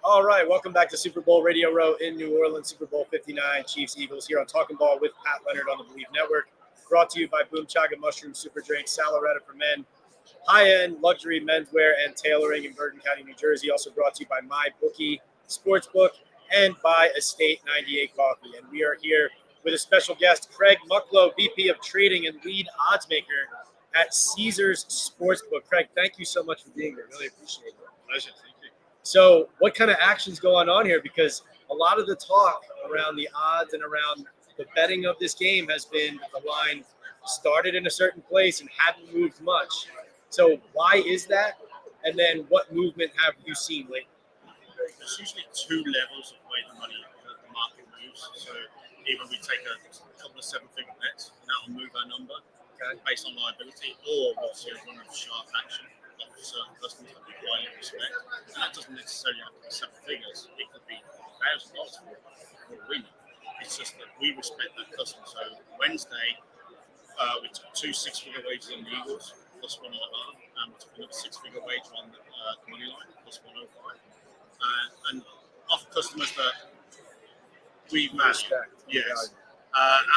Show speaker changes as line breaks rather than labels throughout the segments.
All right, welcome back to Super Bowl Radio Row in New Orleans, Super Bowl 59, Chiefs Eagles here on Talking Ball with Pat Leonard on the Believe Network. Brought to you by Boom Chaga Mushroom Super Drink, Salaretta for Men, high-end luxury menswear and tailoring in Bergen County, New Jersey. Also brought to you by My Bookie Sportsbook and by Estate 98 Coffee. And we are here with a special guest, Craig Mucklow, VP of Trading and Lead Oddsmaker at Caesars Sportsbook. Craig, thank you so much for being here. Really appreciate it.
Pleasure. Thank you.
So what kind of action's going on here? Because a lot of the talk around the odds and around the betting of this game has been the line started in a certain place and hadn't moved much. So why is that? And then what movement have you seen lately?
There's usually two levels of way the market moves. So either we take a couple of seven-figure bets and that will move our number based on liability, or we'll see a run of sharp action of certain customers that we highly respect. And that doesn't necessarily have to be seven figures. It could be $1,000 for a win. It's just that we respect that customer. So Wednesday, we took two six-figure wagers on the Eagles, plus 1.5, and we took another six-figure wager on the money line, plus 105. And off customers that we respect, yes,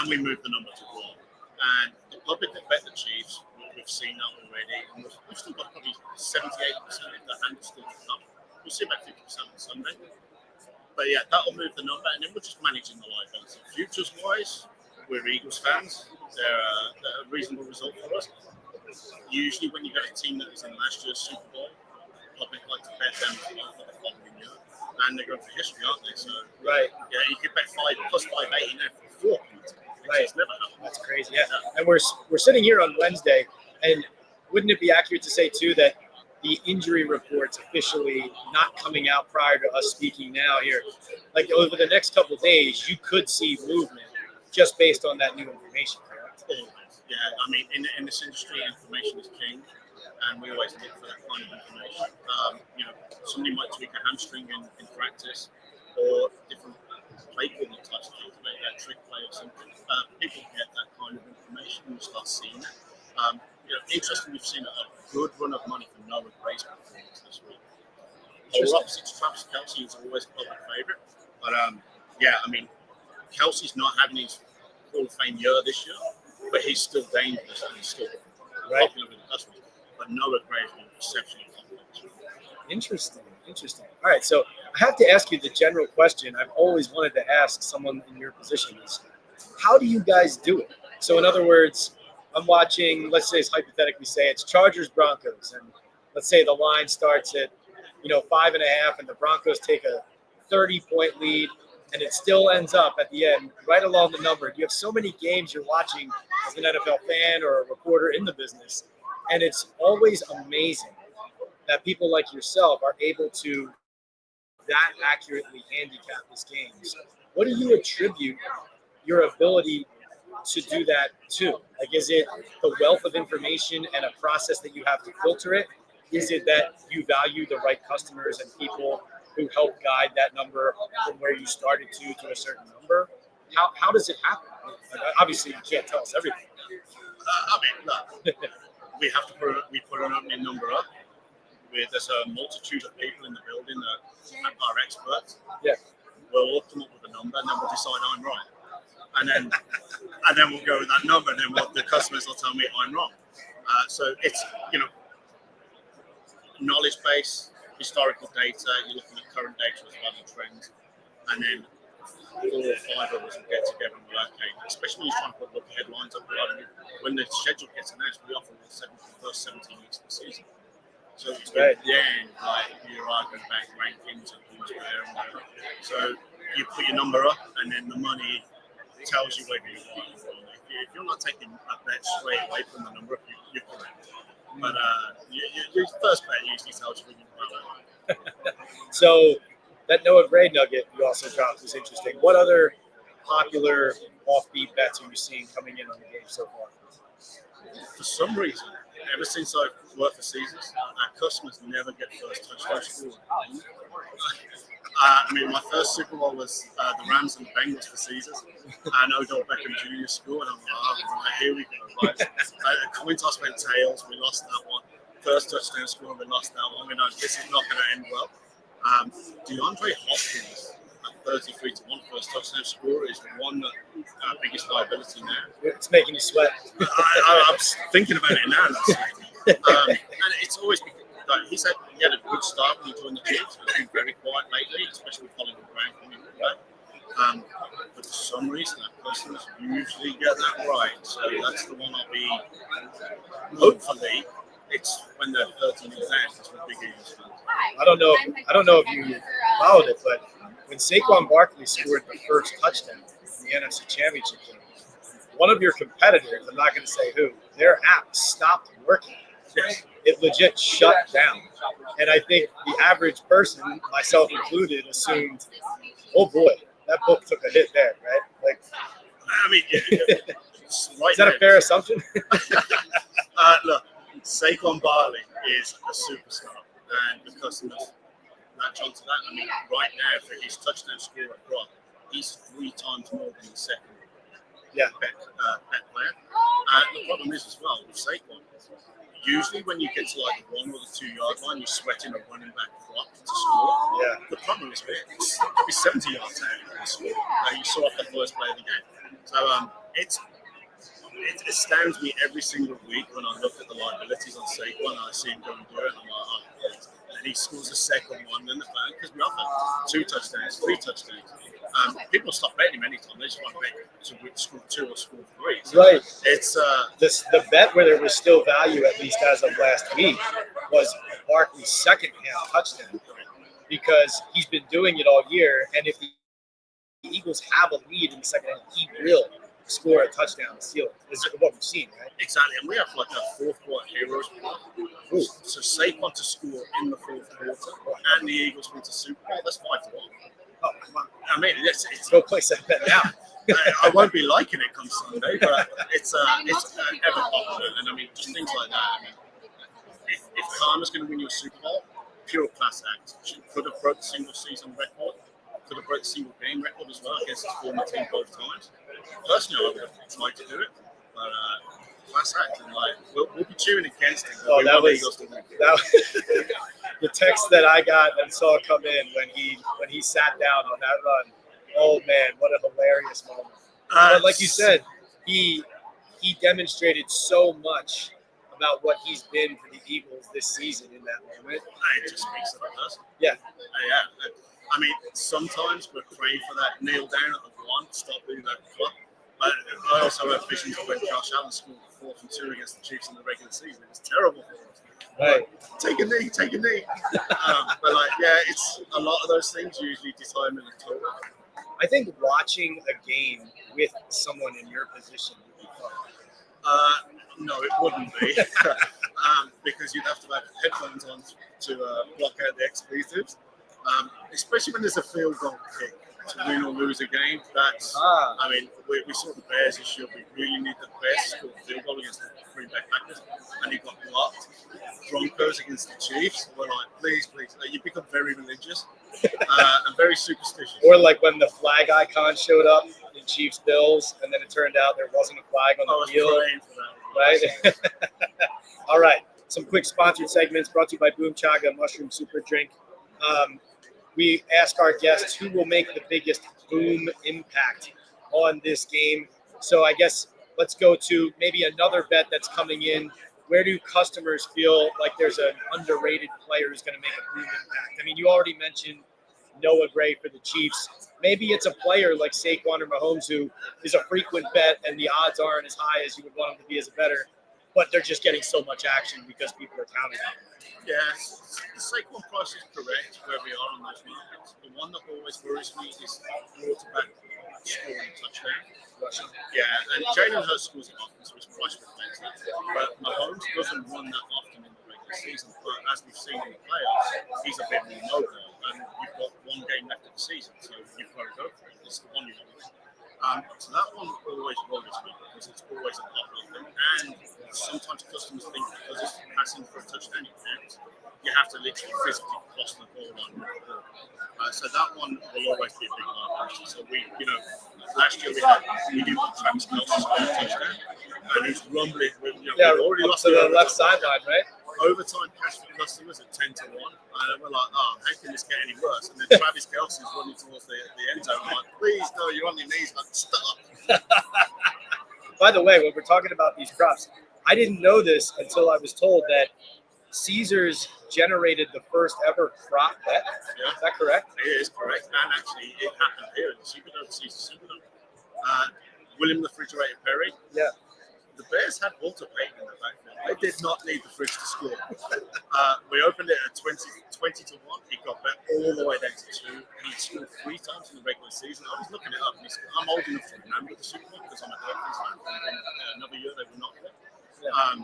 and we moved the number to 1. And the public that bet the Chiefs, we've seen that already, and we've still got probably 78% of the hand still to come. We'll see about 50% on Sunday. But yeah, that'll move the number, and then we're just managing the liability. Futures-wise, we're Eagles fans. They're a reasonable result for us. Usually when you get a team that was in last year's Super Bowl, public like to bet them for the following year. And they're going for history, aren't they? So
Right.
Yeah, you could bet plus 580 now for 4 points.
Right.
It's never happened.
That's crazy. Yeah. And we're sitting here on Wednesday, and wouldn't it be accurate to say too that the injury reports officially not coming out prior to us speaking now here, like over the next couple of days, you could see movement just based on that new information, correct?
Always. Yeah, I mean, in this industry, information is king, and we always look for that kind of information. Somebody might tweak a hamstring in practice, or different play calling types of things, maybe a trick play or something. People get that kind of information and you start seeing it. Interesting, we've seen a good run of money for Noah Gray's performance this week. Obviously, Travis Kelce is always a public favourite, but Kelsey's not having his Hall of Fame year this year, but he's still dangerous and he's still popular with the customers. But Noah Gray has been exceptionally popular this week.
Interesting. All right, so I have to ask you the general question I've always wanted to ask someone in your position is, how do you guys do it? So in other words, I'm watching, let's say it's hypothetically say it's Chargers Broncos, and let's say the line starts at 5.5, and the Broncos take a 30-point lead, and it still ends up at the end right along the number. You have so many games you're watching as an NFL fan or a reporter in the business, and it's always amazing that people like yourself are able to that accurately handicap these games. What do you attribute your ability to do that to? Like, is it the wealth of information and a process that you have to filter it? Is it that you value the right customers and people who help guide that number from where you started to a certain number? How does it happen? Like, obviously, you can't tell us everything.
Look, we put an opening number up. There's a multitude of people in the building that are experts.
Yeah.
We'll all come up with a number, and then we'll decide I'm right. And then we'll go with that number, and then the customers will tell me I'm wrong. So it's knowledge base, historical data. You're looking at current data as well and trends, and then 4 or 5 of us will get together and we'll especially when you're trying to put headlines up. When the schedule gets announced, we often will the first 17 weeks of the season. So it's then you're arguing about rankings and who's where and whatever. So you put your number up, and then the money tells you whether you're right or wrong. If you're not taking a bet straight away from the number, you're correct. But your first bet usually tells you when you're right.
So that Noah Gray nugget you also dropped was interesting. What other popular offbeat bets are you seeing coming in on the game so far?
For some reason, ever since I've worked for Caesars, our customers never get first touchdown scored. My first Super Bowl was the Rams and Bengals for Caesars, and Odell Beckham Jr. scored. I'm like, right, here we go. Right. Coin toss went tails. We lost that one. First touchdown score, we lost that one. We know this is not going to end well. DeAndre Hopkins at 33 to 1 first touchdown scorer is the one that biggest liability now.
It's making you sweat.
I'm thinking about it now. And it's always because like, he said he had a good start when he joined the Chiefs. It's been very quiet lately, especially with Hollywood Brown coming back. But for some reason, that person's usually get that right. So that's the one I'll be. Hopefully, it's when they're 13 years out. It's what big Eagles fans.
I don't know if you followed it, but when Saquon Barkley scored the first touchdown in the NFC Championship game, one of your competitors, I'm not going to say who, their app stopped working.
Yes.
It legit shut down. And I think the average person, myself included, assumed, oh boy, that book took a hit there, right? Like,
I mean,
is that a fair assumption?
Look, Saquon Barkley is a superstar, and the customers latch onto that. I mean, right now, for his touchdown score at Brock, he's 3 times more than the second bet player. The problem is as well with Saquon. Usually, when you get to like the 1 or the 2 yard line, you're sweating a running back flop to score.
Yeah.
The problem is it's 70 yards out and score. You saw off the first play of the game. So it astounds me every single week when I look at the liabilities on Saquon and I see him go and do it. And I'm like, oh, and he scores a second one, and because we offer 2 touchdowns, 3 touchdowns. People stop betting him anytime. They just want to bet to score 2 or score 3. So
right.
It's
the bet where there was still value, at least as of last week, was Barkley's second half touchdown, because he's been doing it all year, and if the Eagles have a lead in the second half, he will score a touchdown and steal it. This is what we've seen, right?
Exactly, and we have like a 4th quarter heroes. So Saquon to score in the 4th quarter, and the Eagles win to Super Bowl. That's 5 to 1.
Oh, come on.
I mean, it's
Go place that bet now.
I won't be liking it come Sunday, but it's ever popular, and I mean, just things like that. I mean, if Karma's going to win you a Super Bowl, pure class act. She could have broke the single season record, could have broke the single game record as well against his former team both times. Personally, I would have tried to do it, but class act, and like we'll be cheering against him.
Oh, that was the text that I got and saw come in when he sat down on that run. Oh man, what a hilarious moment! But like you said, he demonstrated so much about what he's been for the Eagles this season in that moment.
It just speaks to the person.
Yeah.
Yeah. I mean, sometimes we're praying for that kneel down at the 1, stop doing that club. But I also have visions of when Josh Allen scored 4th and 2 against the Chiefs in the regular season. It was terrible for us.
Right.
Take a knee. But like, yeah, it's a lot of those things usually determine the total.
I think watching a game with someone in your position would be fun.
No, it wouldn't be. Because you'd have to have headphones on to block out the expletives. Especially when there's a field goal kick to win or lose a game. That's, I mean, we saw the Bears this year. We really need the Bears to score a field goal against the Green Bay Packers, and he got blocked. Broncos against the Chiefs. We're like, please. You become very religious and very superstitious.
Or like when the flag icon showed up in Chiefs Bills, and then it turned out there wasn't a flag on the field. Right? All right. Some quick sponsored segments brought to you by Boom Chaga Mushroom Super Drink. We ask our guests who will make the biggest boom impact on this game. So I guess let's go to maybe another bet that's coming in. Where do customers feel like there's an underrated player who's going to make a boom impact? I mean, you already mentioned Noah Gray for the Chiefs. Maybe it's a player like Saquon or Mahomes who is a frequent bet and the odds aren't as high as you would want them to be as a bettor, but they're just getting so much action because people are counting on it.
Yes, the Saquon price is correct where we are on those markets. The one that always worries me is quarterback scoring touchdown. Yeah, and Jalen Hurts scores it often, so his price reflects that. But Mahomes doesn't run that often in the regular season. But as we've seen in the playoffs, he's a bit more mobile, and you've got 1 game left of the season, so you've got to go for it. It's the one you want to win. So that one always worries me because it's always a popular thing, and sometimes customers think because it's passing for a touchdown, you have to literally physically cross the ball on the ball. So that one will always be a big market. So last year we did Travis Kelce score a touchdown, and he's rumbling with, we've already lost
to the left sideline, right?
overtime cash for customers at 10 to 1. And we're like, oh, how can this get any worse? And then Travis Kelsey's running towards the end zone. I'm like, please, no, you're on your knees. Like, stop.
By the way, when we're talking about these props, I didn't know this until I was told that Caesars generated the first ever prop bet.
Yeah.
Is that correct?
It is correct. And actually, it happened here in the Superdome, Caesar Superdome. William the Refrigerator Perry.
Yeah.
The Bears had Walter Payton in the backfield. They did not need the fridge to score. We opened it at 20 to 1. He got bet all the way down to 2. He scored 3 times in the regular season. I was looking it up. And I'm old enough to remember the Super Bowl because I'm a Dolphins fan. Another year they were not there. Yeah.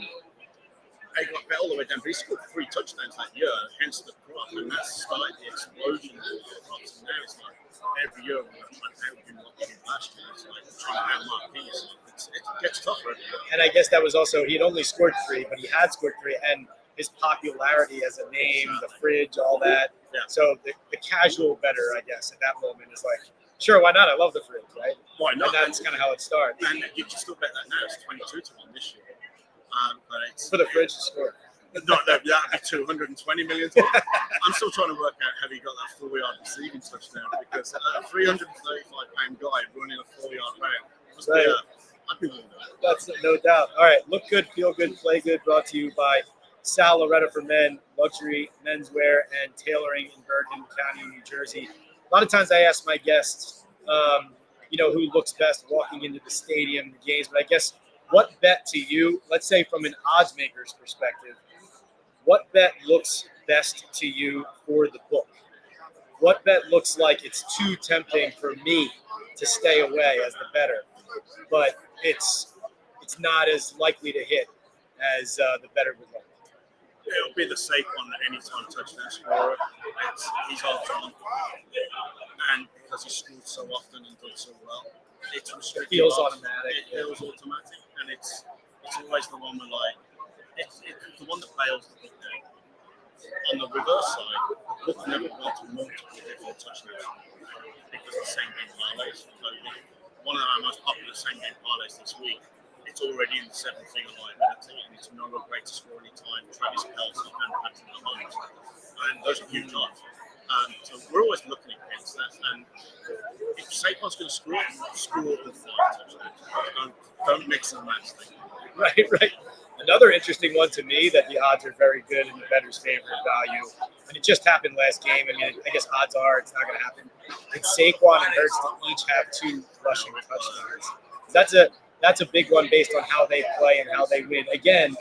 He got bet all the way down, but he scored 3 touchdowns that year, hence the prop, and that started the explosion of the props. And now it's like every year we're trying to outdo what we did last year. It's like trying to outmark these. It gets tougher.
And I guess that was also, he had only scored 3, but he had scored 3, and his popularity as a name, the fridge, all that.
Yeah.
So the casual bettor, I guess, at that moment is like, sure, why not? I love the fridge, right?
Why not?
And that's kind of how it starts.
And you can still bet that now. It's 22 to 1 this year. But it's
For the fridge to score.
No, that'd be 220 million. I'm still trying to work out how he got that 4-yard receiving touchdown because a 335-pound guy running a 4-yard route.
Right.
I'd be willing to do that.
That's no doubt. All right, look good, feel good, play good. Brought to you by Sal Loretta for Men, luxury menswear and tailoring in Bergen County, New Jersey. A lot of times I ask my guests, who looks best walking into the stadium, the games. But I guess what bet to you, let's say from an odds maker's perspective, what bet looks best to you for the book? What bet looks like it's too tempting for me to stay away as the bettor, but it's not as likely to hit as the bettor would like?
It'll be the Saquon anytime touchdown scorer. He's all on, and because he scored so often and done so well, it
feels automatic.
It feels automatic, and it's always the one where like it's the one that bails the book down. On the reverse side, the book never wants multiple different touchdowns because the same game parlays. So one of our most popular same game parlays this week. It's already in the 7-figure liability, and it's no great to score any time. Travis Kelsey and Patrick Mahomes, and those are huge odds. So we're always looking against that. And if Saquon's going to score all 5 touchdowns. Don't mix and match things.
Right. Another interesting one to me that the odds are very good in the bettor's favor of value, and it just happened last game. I mean, I guess odds are it's not going to happen. It's Saquon and Hurts to each have 2 rushing touchdowns. That's a big one based on how they play and how they win. Again,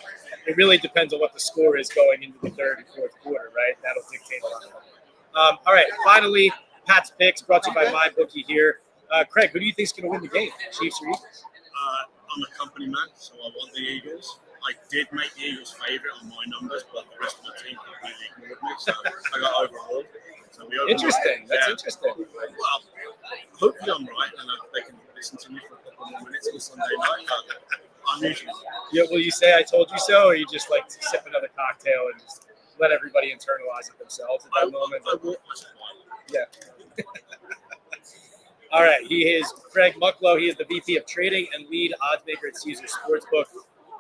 it really depends on what the score is going into the 3rd and 4th quarter, right? That'll dictate a lot of it. All right, finally, Pat's Picks brought to you by MyBookie here. Craig, who do you think is going to win the game, Chiefs or Eagles?
I'm a company man, so I want the Eagles. I did make the Eagles' favorite on my numbers, but the rest of the team completely ignored me, so I got overall. So
interesting. That's interesting.
Well, hopefully I'm right, and they can listen to me for a couple more minutes on Sunday night. But I'm usually right.
Yeah, will you say I told you so, or you just like to sip another cocktail and just let everybody internalize it themselves at that moment?
I walk myself.
Yeah. All right. He is Craig Mucklow. He is the VP of Trading and lead odds maker at Caesars Sportsbook.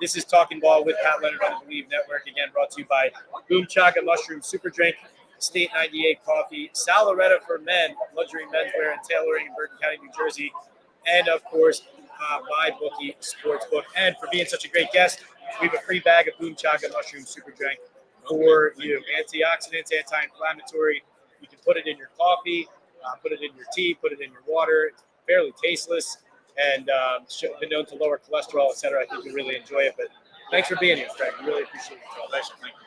This is Talking Ball with Pat Leonard on the Believe Network. Again, brought to you by Boom Chaga Mushroom Super Drink, State 98 Coffee, Sal Loretta for Men, luxury menswear and tailoring in Bergen County, New Jersey, and of course, MyBookie Sportsbook. And for being such a great guest, we have a free bag of Boom Chaga Mushroom Super Drink for you. Antioxidants, anti-inflammatory. You can put it in your coffee, put it in your tea, put it in your water. It's fairly tasteless and been known to lower cholesterol, et cetera. I think you'll really enjoy it. But thanks for being here, Craig. We really appreciate it.
Thank you.